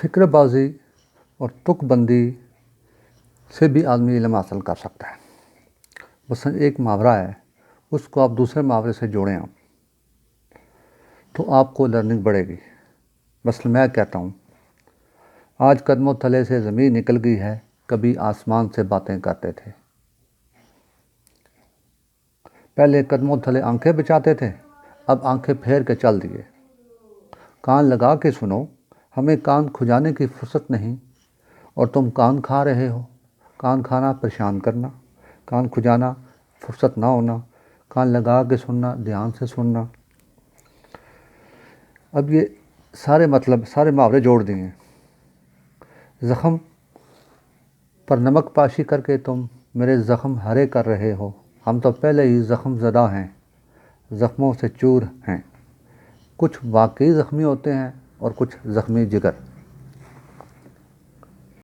فکر بازی اور تک بندی سے بھی آدمی علم حاصل کر سکتا ہے۔ بس ایک محاورہ ہے، اس کو آپ دوسرے محاورے سے جوڑیں تو آپ کو لرننگ بڑھے گی۔ مثلا میں کہتا ہوں، آج قدموں تلے سے زمین نکل گئی ہے، کبھی آسمان سے باتیں کرتے تھے۔ پہلے قدموں تلے آنکھیں بچاتے تھے، اب آنکھیں پھیر کے چل دیے۔ کان لگا کے سنو، ہمیں کان کھجانے کی فرصت نہیں، اور تم کان کھا رہے ہو۔ کان کھانا پریشان کرنا، کان کھجانا فرصت نہ ہونا، کان لگا کے سننا، دھیان سے سننا۔ اب یہ سارے محاورے جوڑ دیے۔ زخم پر نمک پاشی کر کے تم میرے زخم ہرے کر رہے ہو۔ ہم تو پہلے ہی زخم زدہ ہیں، زخموں سے چور ہیں۔ کچھ واقعی زخمی ہوتے ہیں اور کچھ زخمی جگر۔